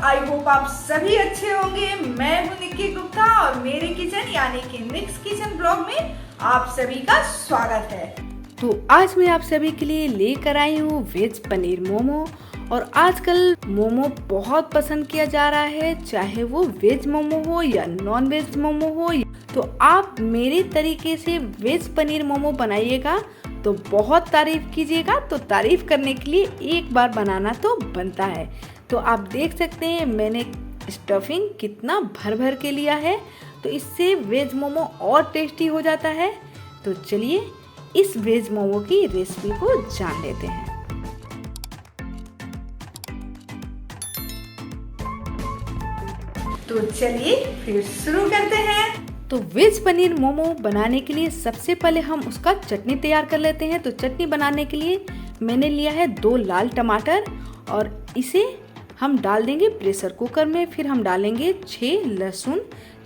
I hope आप सभी अच्छे होंगे। मैं हूं निक्की गुप्ता और मेरे किचन यानी कि निक्स किचन ब्लॉग में आप सभी का स्वागत है। तो आज मैं आप सभी के लिए लेकर आई हूँ वेज पनीर मोमो। और आजकल मोमो बहुत पसंद किया जा रहा है, चाहे वो वेज मोमो हो या नॉन वेज मोमो हो। तो आप मेरे तरीके से वेज पनीर मोमो बनाइएगा तो बहुत तारीफ कीजिएगा। तो तारीफ करने के लिए एक बार बनाना तो बनता है। तो आप देख सकते हैं मैंने स्टफिंग कितना भर भर के लिया है, तो इससे वेज मोमो और टेस्टी हो जाता है। तो चलिए इस वेज मोमो की रेसिपी को जान लेते हैं। तो चलिए फिर शुरू करते हैं। तो वेज पनीर मोमो बनाने के लिए सबसे पहले हम उसका चटनी तैयार कर लेते हैं। तो चटनी बनाने के लिए मैंने लिया है 2 लाल टमाटर और इसे हम डाल देंगे प्रेशर कुकर में। फिर हम डालेंगे 6 लहसुन,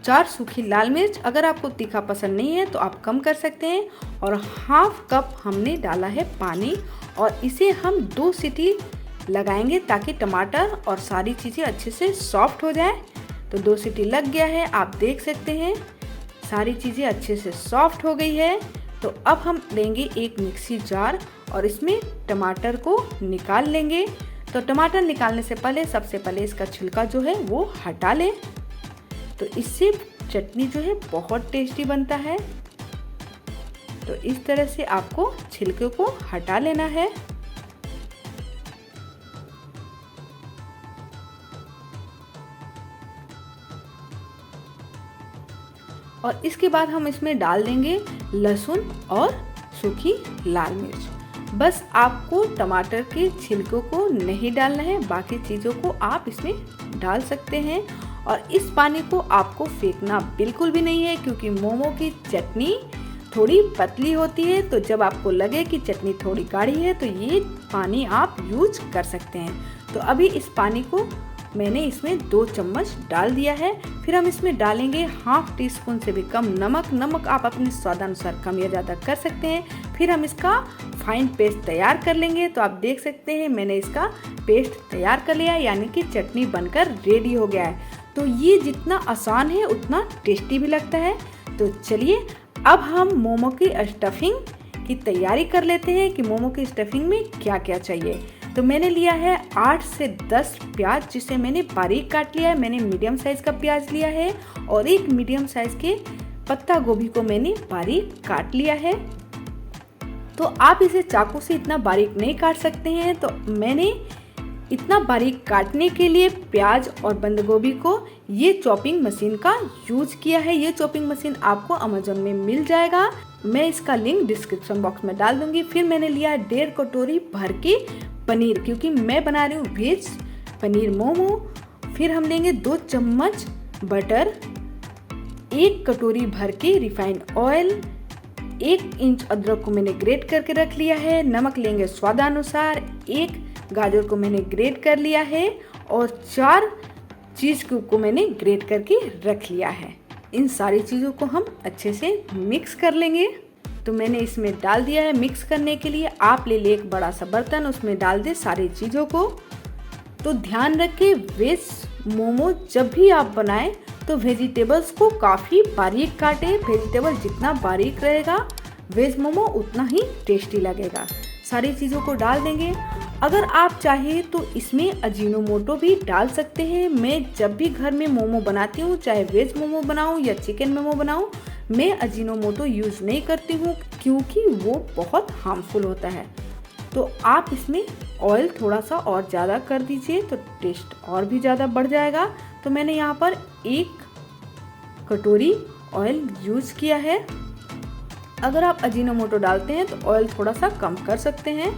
4 सूखी लाल मिर्च। अगर आपको तीखा पसंद नहीं है तो आप कम कर सकते हैं। और हाफ कप हमने डाला है पानी और इसे हम 2 सीटी लगाएंगे ताकि टमाटर और सारी चीज़ें अच्छे से सॉफ्ट हो जाए। तो 2 सीटी लग गया है, आप देख सकते हैं सारी चीज़ें अच्छे से सॉफ्ट हो गई है। तो अब हम लेंगे एक मिक्सी जार और इसमें टमाटर को निकाल लेंगे। तो टमाटर निकालने से पहले सबसे पहले इसका छिलका जो है वो हटा लें। तो इससे चटनी जो है बहुत टेस्टी बनता है। तो इस तरह से आपको छिलके को हटा लेना है। और इसके बाद हम इसमें डाल देंगे लहसुन और सूखी लाल मिर्च। बस आपको टमाटर के छिलकों को नहीं डालना है, बाकी चीज़ों को आप इसमें डाल सकते हैं। और इस पानी को आपको फेंकना बिल्कुल भी नहीं है, क्योंकि मोमो की चटनी थोड़ी पतली होती है। तो जब आपको लगे कि चटनी थोड़ी गाढ़ी है तो ये पानी आप यूज कर सकते हैं। तो अभी इस पानी को मैंने इसमें 2 चम्मच डाल दिया है। फिर हम इसमें डालेंगे हाफ टी स्पून से भी कम नमक। नमक आप अपने स्वादानुसार कम या ज़्यादा कर सकते हैं। फिर हम इसका फाइन पेस्ट तैयार कर लेंगे। तो आप देख सकते हैं मैंने इसका पेस्ट तैयार कर लिया है, यानी कि चटनी बनकर रेडी हो गया है। तो ये जितना आसान है उतना टेस्टी भी लगता है। तो चलिए अब हम मोमो की स्टफिंग की तैयारी कर लेते हैं कि मोमो की स्टफिंग में क्या क्या चाहिए। तो मैंने लिया है 8 से 10 प्याज, जिसे मैंने बारीक काट लिया है। मैंने मीडियम साइज का प्याज लिया है और एक मीडियम साइज के पत्ता गोभी को मैंने बारीक काट लिया है। तो आप इसे चाकू से इतना बारीक नहीं काट सकते हैं। तो मैंने इतना बारीक काटने के लिए प्याज और बंद गोभी को ये चॉपिंग मशीन का यूज किया है। ये चॉपिंग मशीन आपको अमेज़न में मिल जाएगा, मैं इसका लिंक डिस्क्रिप्शन बॉक्स में डाल दूंगी। फिर मैंने लिया है 1.5 कटोरी भर के पनीर, क्योंकि मैं बना रही हूँ वेज पनीर मोमो। फिर हम लेंगे 2 चम्मच बटर, 1 कटोरी भर के रिफाइंड ऑयल, 1 इंच अदरक को मैंने ग्रेट करके रख लिया है। नमक लेंगे स्वादानुसार, 1 गाजर को मैंने ग्रेट कर लिया है और 4 चीज़ क्यूब को मैंने ग्रेट करके रख लिया है। इन सारी चीज़ों को हम अच्छे से मिक्स कर लेंगे। तो मैंने इसमें डाल दिया है मिक्स करने के लिए। आप ले एक बड़ा सा बर्तन, उसमें डाल दे सारी चीज़ों को। तो ध्यान रखें वेज मोमो जब भी आप बनाएं तो वेजिटेबल्स को काफ़ी बारीक काटें। वेजिटेबल जितना बारीक रहेगा वेज मोमो उतना ही टेस्टी लगेगा। सारी चीज़ों को डाल देंगे। अगर आप चाहें तो इसमें अजीनोमोटो भी डाल सकते हैं। मैं जब भी घर में मोमो बनाती हूँ, चाहे वेज मोमो बनाऊँ या चिकन मोमो बनाऊँ, मैं अजीनोमोटो यूज़ नहीं करती हूँ, क्योंकि वो बहुत हार्मफुल होता है। तो आप इसमें ऑयल थोड़ा सा और ज़्यादा कर दीजिए तो टेस्ट और भी ज़्यादा बढ़ जाएगा। तो मैंने यहाँ पर 1 कटोरी ऑयल यूज़ किया है। अगर आप अजीनोमोटो डालते हैं तो ऑयल थोड़ा सा कम कर सकते हैं।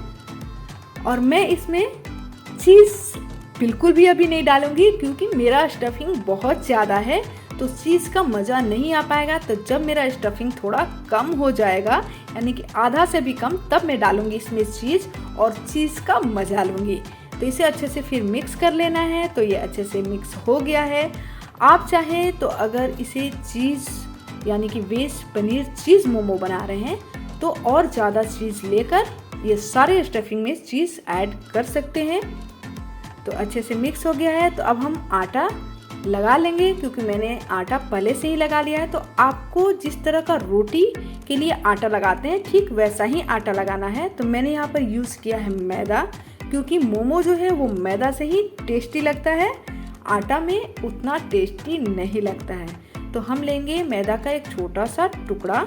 और मैं इसमें चीज़ बिल्कुल भी अभी नहीं डालूंगी, क्योंकि मेरा स्टफिंग बहुत ज़्यादा है तो चीज़ का मज़ा नहीं आ पाएगा। तो जब मेरा स्टफिंग थोड़ा कम हो जाएगा, यानी कि आधा से भी कम, तब मैं डालूंगी इसमें चीज़ और चीज़ का मज़ा लूँगी। तो इसे अच्छे से फिर मिक्स कर लेना है। तो ये अच्छे से मिक्स हो गया है। आप चाहें तो अगर इसे चीज़ यानी कि वेज पनीर चीज़ मोमो बना रहे हैं तो और ज़्यादा चीज़ लेकर ये सारे स्टफिंग में चीज़ ऐड कर सकते हैं। तो अच्छे से मिक्स हो गया है। तो अब हम आटा लगा लेंगे, क्योंकि मैंने आटा पहले से ही लगा लिया है। तो आपको जिस तरह का रोटी के लिए आटा लगाते हैं ठीक वैसा ही आटा लगाना है। तो मैंने यहाँ पर यूज़ किया है मैदा, क्योंकि मोमो जो है वो मैदा से ही टेस्टी लगता है, आटा में उतना टेस्टी नहीं लगता है। तो हम लेंगे मैदा का एक छोटा सा टुकड़ा,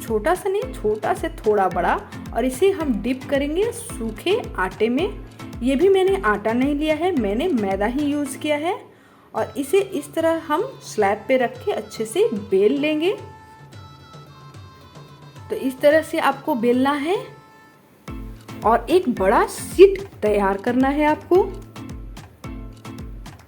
छोटा सा नहीं, छोटा से थोड़ा बड़ा, और इसे हम डिप करेंगे सूखे आटे में। ये भी मैंने आटा नहीं लिया है, मैंने मैदा ही यूज़ किया है। और इसे इस तरह हम स्लैब पे रख के अच्छे से बेल लेंगे। तो इस तरह से आपको बेलना है और एक बड़ा शीट तैयार करना है आपको।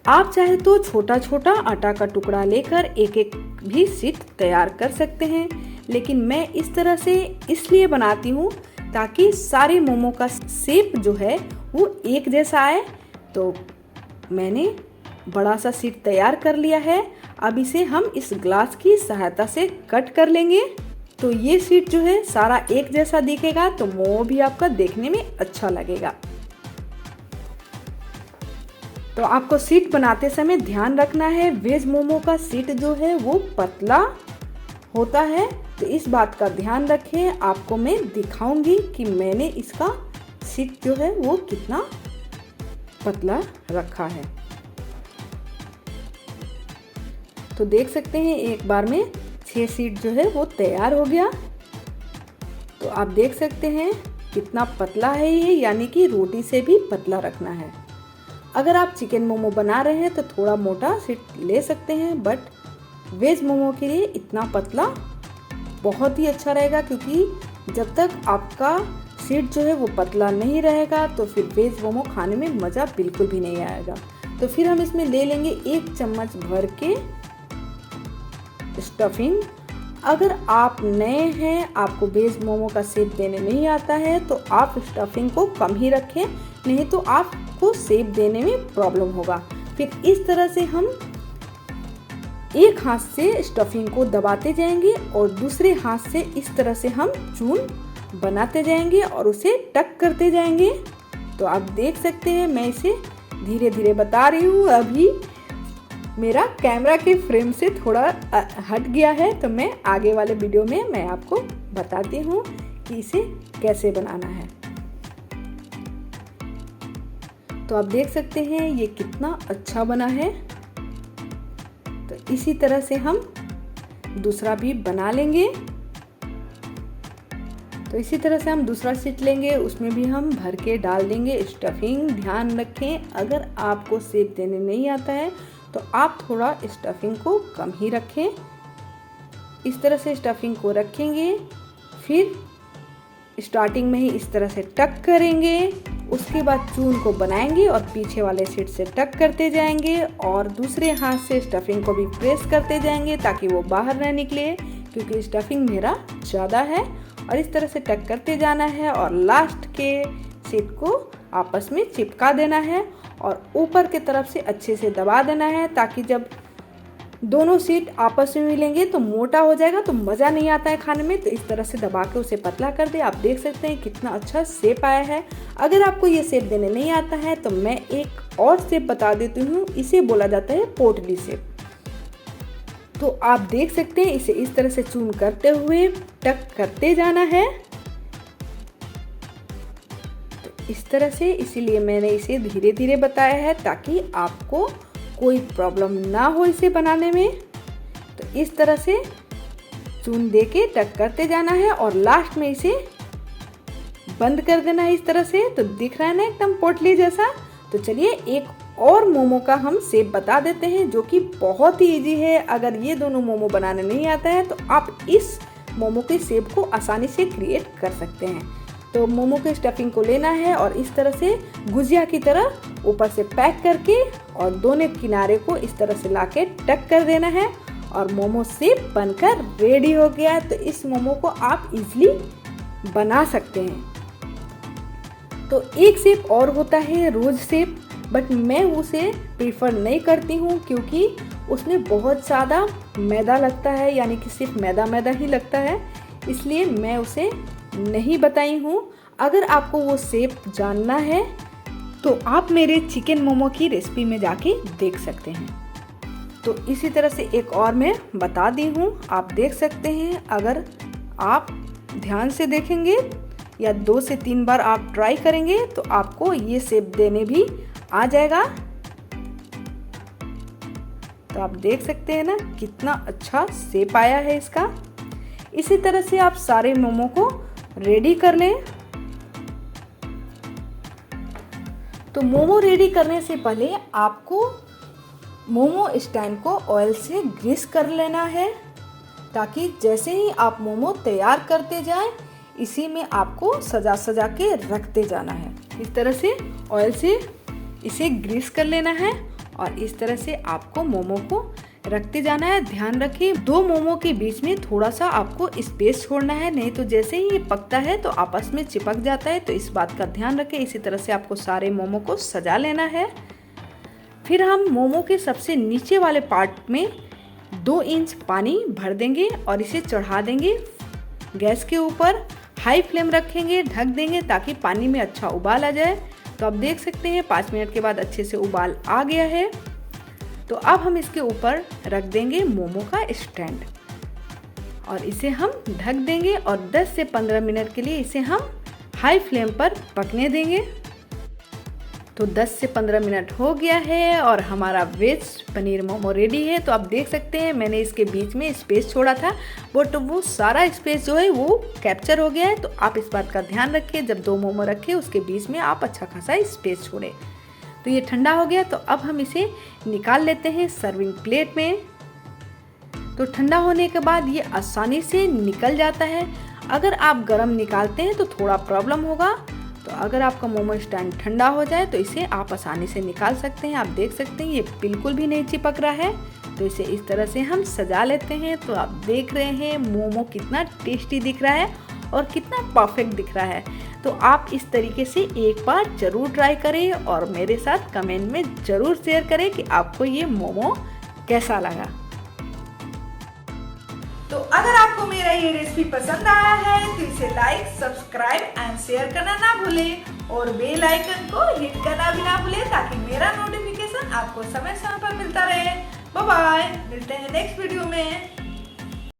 आप चाहे तो छोटा छोटा आटा का टुकड़ा लेकर एक एक भी शीट तैयार कर सकते हैं, लेकिन मैं इस तरह से इसलिए बनाती हूँ ताकि सारे मोमो का शेप जो है वो एक जैसा आए। तो मैंने बड़ा सा शीट तैयार कर लिया है। अब इसे हम इस ग्लास की सहायता से कट कर लेंगे। तो ये शीट जो है सारा एक जैसा दिखेगा, तो मोमो भी आपका देखने में अच्छा लगेगा। तो आपको शीट बनाते समय ध्यान रखना है, वेज मोमो का शीट जो है वो पतला होता है। तो इस बात का ध्यान रखें। आपको मैं दिखाऊंगी कि मैंने इसका शीट जो है वो कितना पतला रखा है। तो देख सकते हैं एक बार में 6 शीट जो है वो तैयार हो गया। तो आप देख सकते हैं कितना पतला है ये, यानी कि रोटी से भी पतला रखना है। अगर आप चिकन मोमो बना रहे हैं तो थोड़ा मोटा शीट ले सकते हैं, बट वेज मोमो के लिए इतना पतला बहुत ही अच्छा रहेगा, क्योंकि जब तक आपका शीट जो है वो पतला नहीं रहेगा तो फिर वेज मोमो खाने में मज़ा बिल्कुल भी नहीं आएगा। तो फिर हम इसमें ले लेंगे 1 चम्मच भर के स्टफिंग। अगर आप नए हैं, आपको वेज मोमो का शेप देने नहीं आता है, तो आप स्टफिंग को कम ही रखें, नहीं तो आपको शेप देने में प्रॉब्लम होगा। फिर इस तरह से हम एक हाथ से स्टफिंग को दबाते जाएंगे और दूसरे हाथ से इस तरह से हम चून बनाते जाएंगे और उसे टक करते जाएंगे। तो आप देख सकते हैं मैं इसे धीरे धीरे बता रही हूँ। अभी मेरा कैमरा के फ्रेम से थोड़ा हट गया है, तो मैं आगे वाले वीडियो में मैं आपको बताती हूँ कि इसे कैसे बनाना है। तो आप देख सकते हैं ये कितना अच्छा बना है। तो इसी तरह से हम दूसरा भी बना लेंगे। तो इसी तरह से हम दूसरा शीट लेंगे, उसमें भी हम भर के डाल देंगे स्टफिंग। ध्यान रखें, अगर आपको शेप देने नहीं आता है तो आप थोड़ा स्टफिंग को कम ही रखें। इस तरह से स्टफिंग को रखेंगे, फिर स्टार्टिंग में ही इस तरह से टक करेंगे, उसके बाद चून को बनाएंगे और पीछे वाले शीट से टक करते जाएंगे और दूसरे हाथ से स्टफिंग को भी प्रेस करते जाएंगे ताकि वो बाहर ना निकले, क्योंकि स्टफिंग मेरा ज़्यादा है। और इस तरह से टक करते जाना है और लास्ट के शीट को आपस में चिपका देना है और ऊपर की तरफ से अच्छे से दबा देना है, ताकि जब दोनों शीट आपस में मिलेंगे तो मोटा हो जाएगा, तो मज़ा नहीं आता है खाने में। तो इस तरह से दबा के उसे पतला कर दे। आप देख सकते हैं कितना अच्छा शेप आया है। अगर आपको ये शेप देने नहीं आता है तो मैं एक और शेप बता देती हूँ, इसे बोला जाता है पोटली शेप। तो आप देख सकते हैं इसे इस तरह से चून करते हुए टक करते जाना है, तो इस तरह से। इसीलिए मैंने इसे धीरे धीरे बताया है ताकि आपको कोई प्रॉब्लम ना हो इसे बनाने में। तो इस तरह से चून दे के टक करते जाना है और लास्ट में इसे बंद कर देना है इस तरह से। तो दिख रहा है ना एकदम पोटली जैसा। तो चलिए एक और मोमो का हम शेप बता देते हैं जो कि बहुत ही इजी है। अगर ये दोनों मोमो बनाने नहीं आता है तो आप इस मोमो के शेप को आसानी से क्रिएट कर सकते हैं। तो मोमो के स्टफिंग को लेना है और इस तरह से गुजिया की तरह ऊपर से पैक करके और दोनों किनारे को इस तरह से लाके टक कर देना है और मोमो शेप बनकर रेडी हो गया है। तो इस मोमो को आप इजीली बना सकते हैं। तो एक शेप और होता है रोज शेप, बट मैं उसे प्रीफर नहीं करती हूँ क्योंकि उसमें बहुत ज़्यादा मैदा लगता है, यानी कि सिर्फ मैदा मैदा ही लगता है, इसलिए मैं उसे नहीं बताई हूँ। अगर आपको वो शेप जानना है तो आप मेरे चिकन मोमो की रेसिपी में जाके देख सकते हैं। तो इसी तरह से एक और मैं बता दी हूँ, आप देख सकते हैं। अगर आप ध्यान से देखेंगे या 2 से 3 बार आप ट्राई करेंगे तो आपको ये शेप देने भी आ जाएगा। तो आप देख सकते हैं ना कितना अच्छा शेप आया है इसका। इसी तरह से आप सारे मोमो को रेडी कर लें। तो मोमो रेडी करने से पहले आपको मोमो स्टैंड को ऑयल से ग्रीस कर लेना है, ताकि जैसे ही आप मोमो तैयार करते जाएं इसी में आपको सजा सजा के रखते जाना है। इस तरह से ऑयल से इसे ग्रीस कर लेना है और इस तरह से आपको मोमो को रखते जाना है। ध्यान रखिए 2 मोमो के बीच में थोड़ा सा आपको स्पेस छोड़ना है, नहीं तो जैसे ही ये पकता है तो आपस में चिपक जाता है। तो इस बात का ध्यान रखें। इसी तरह से आपको सारे मोमो को सजा लेना है। फिर हम मोमो के सबसे नीचे वाले पार्ट में 2 इंच पानी भर देंगे और इसे चढ़ा देंगे गैस के ऊपर। हाई फ्लेम रखेंगे, ढक देंगे ताकि पानी में अच्छा उबाल आ जाए। तो आप देख सकते हैं 5 मिनट के बाद अच्छे से उबाल आ गया है। तो अब हम इसके ऊपर रख देंगे मोमो का स्टैंड और इसे हम ढक देंगे और 10 से 15 मिनट के लिए इसे हम हाई फ्लेम पर पकने देंगे। तो 10 से 15 मिनट हो गया है और हमारा वेज पनीर मोमो रेडी है। तो आप देख सकते हैं मैंने इसके बीच में स्पेस छोड़ा था, बट वो सारा स्पेस जो है वो कैप्चर हो गया है। तो आप इस बात का ध्यान रखें, जब 2 मोमो रखें उसके बीच में आप अच्छा खासा स्पेस छोड़ें। तो ये ठंडा हो गया। तो अब हम इसे निकाल लेते हैं सर्विंग प्लेट में। तो ठंडा होने के बाद ये आसानी से निकल जाता है। अगर आप गरम निकालते हैं तो थोड़ा प्रॉब्लम होगा। तो अगर आपका मोमो स्टैंड ठंडा हो जाए तो इसे आप आसानी से निकाल सकते हैं। आप देख सकते हैं ये बिल्कुल भी नहीं चिपक रहा है। तो इसे इस तरह से हम सजा लेते हैं। तो आप देख रहे हैं मोमो कितना टेस्टी दिख रहा है और कितना परफेक्ट दिख रहा है। तो आप इस तरीके से एक बार ज़रूर ट्राई करें और मेरे साथ कमेंट में ज़रूर शेयर करें कि आपको ये मोमो कैसा लगा। तो अगर आपको मेरा ये रेसिपी पसंद आया है तो इसे लाइक, सब्सक्राइब एंड शेयर करना ना भूलें और बेल आइकन को हिट करना भी ना भूलें, ताकि मेरा नोटिफिकेशन आपको समय समय पर मिलता रहे। बाय बाय, मिलते हैं नेक्स्ट वीडियो में।